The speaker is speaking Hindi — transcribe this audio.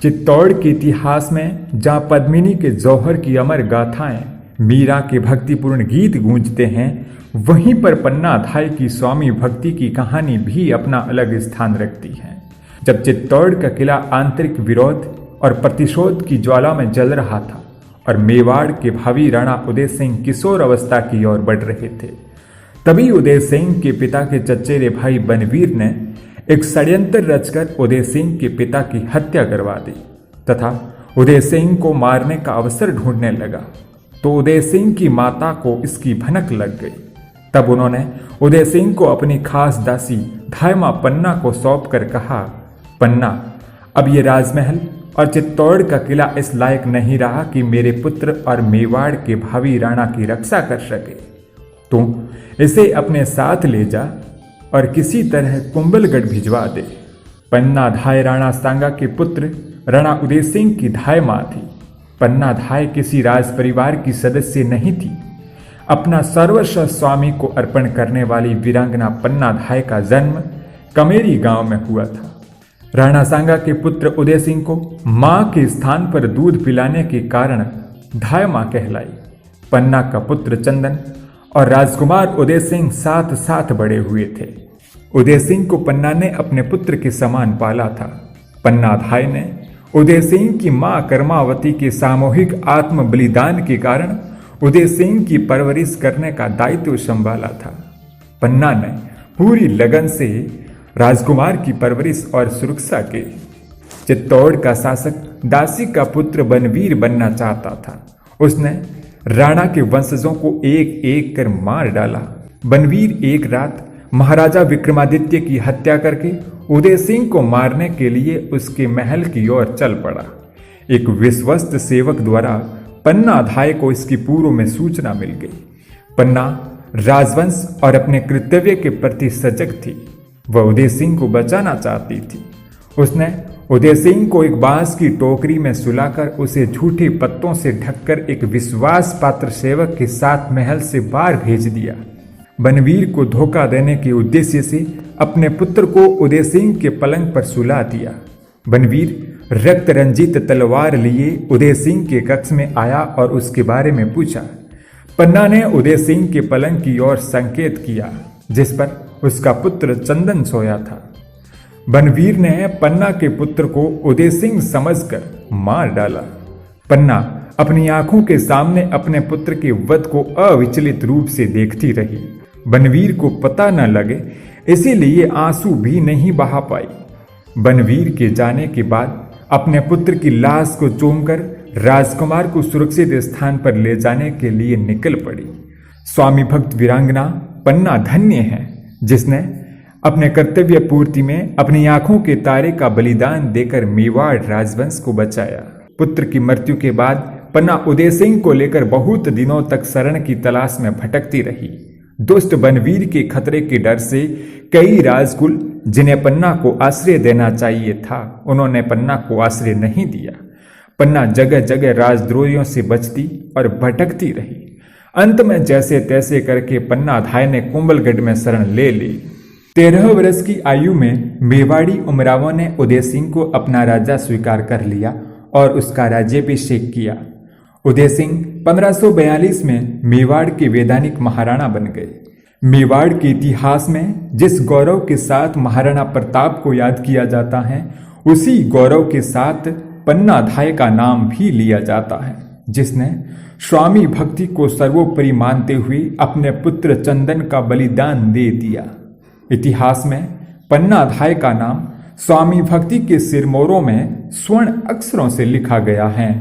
चित्तौड़ के इतिहास में जहाँ पद्मिनी के जौहर की अमर गाथाएं, मीरा के भक्तिपूर्ण गीत गूंजते हैं, वहीं पर पन्ना धाय की स्वामी भक्ति की कहानी भी अपना अलग स्थान रखती है। जब चित्तौड़ का किला आंतरिक विरोध और प्रतिशोध की ज्वाला में जल रहा था और मेवाड़ के भावी राणा उदय सिंह किशोर अवस्था की ओर बढ़ रहे थे, तभी उदय सिंह के पिता के चचेरे भाई बनवीर ने एक षड्यंत्र रचकर उदय सिंह के पिता की हत्या करवा दी तथा उदय सिंह को मारने का अवसर ढूंढने लगा। तो उदय सिंह की माता को इसकी भनक लग गई। तब उन्होंने उदय सिंह को अपनी खास दासी धायमा पन्ना को सौंप कर कहा, पन्ना, अब ये राजमहल और चित्तौड़ का किला इस लायक नहीं रहा कि मेरे पुत्र और मेवाड़ के भावी राणा की रक्षा कर सके। तू इसे अपने साथ ले जा और किसी तरह कुंभलगढ़ भिजवा दे। पन्ना धाय राणा सांगा के पुत्र राणा उदय सिंह की धाय माँ थी। पन्ना धाय किसी राज परिवार की सदस्य नहीं थी। अपना सर्वस्व स्वामी को अर्पण करने वाली वीरांगना पन्ना धाय का जन्म कमेरी गांव में हुआ था। राणा सांगा के पुत्र उदय सिंह को मां के स्थान पर दूध पिलाने के कारण धाय मां कहलाई। पन्ना का पुत्र चंदन और राजकुमार उदय सिंह साथ साथ बड़े हुए थे। उदय सिंह को पन्ना ने अपने पुत्र के समान पाला था। पन्ना धाय ने उदय सिंह की मां कर्मावती के सामूहिक आत्म बलिदान के कारण उदय सिंह की परवरिश करने का दायित्व संभाला था। पन्ना ने पूरी लगन से राजकुमार की परवरिश और सुरक्षा की। चित्तौड़ का शासक दासी का पुत्र बनवीर बनना चाहता था। उसने राणा के वंशजों को एक एक कर मार डाला। बनवीर एक रात महाराजा विक्रमादित्य की हत्या करके उदय सिंह को मारने के लिए उसके महल की ओर चल पड़ा। एक विश्वस्त सेवक द्वारा पन्ना धाय को इसकी पूर्व में सूचना मिल गई। पन्ना राजवंश और अपने कर्तव्य के प्रति सजग थी। वह उदय सिंह को बचाना चाहती थी। उसने उदय सिंह को एक बांस की टोकरी में सुलाकर उसे झूठे पत्तों से ढककर एक विश्वास पात्र सेवक के साथ महल से बाहर भेज दिया। बनवीर को धोखा देने के उद्देश्य से अपने पुत्र को उदय सिंह के पलंग पर सुला दिया। बनवीर रक्त रंजित तलवार लिए उदय सिंह के कक्ष में आया और उसके बारे में पूछा। पन्ना ने उदय सिंह के पलंग की ओर संकेत किया, जिस पर उसका पुत्र चंदन सोया था। बनवीर ने पन्ना के पुत्र को उदय सिंह समझकर मार डाला। पन्ना अपनी आंखों के सामने अपने पुत्र के वध को अविचलित रूप से देखती रही। बनवीर को पता न लगे इसीलिए आंसू भी नहीं बहा पाई। बनवीर के जाने के बाद अपने पुत्र की लाश को चूमकर राजकुमार को सुरक्षित स्थान पर ले जाने के लिए निकल पड़ी। स्वामी भक्त वीरांगना पन्ना धन्य है, जिसने अपने कर्तव्य पूर्ति में अपनी आंखों के तारे का बलिदान देकर मेवाड़ राजवंश को बचाया। पुत्र की मृत्यु के बाद पन्ना उदय सिंह को लेकर बहुत दिनों तक शरण की तलाश में भटकती रही। दुष्ट बनवीर के खतरे के डर से कई राजकुल जिन्हें पन्ना को आश्रय देना चाहिए था, उन्होंने पन्ना को आश्रय नहीं दिया। पन्ना जगह जगह राजद्रोहियों से बचती और भटकती रही। अंत में जैसे तैसे करके पन्ना धाय ने कुंभलगढ़ में शरण ले ली। 13 वर्ष की आयु में मेवाड़ी उमरावों ने उदय सिंह को अपना राजा स्वीकार कर लिया और उसका राज्याभिषेक किया। उदय सिंह 1542 में मेवाड़ के वैधानिक महाराणा बन गए। मेवाड़ के इतिहास में जिस गौरव के साथ महाराणा प्रताप को याद किया जाता है, उसी गौरव के साथ पन्ना धाय का नाम भी लिया जाता है, जिसने स्वामी भक्ति को सर्वोपरि मानते हुए अपने पुत्र चंदन का बलिदान दे दिया। इतिहास में पन्ना धाय का नाम स्वामी भक्ति के सिरमौरों में स्वर्ण अक्षरों से लिखा गया है।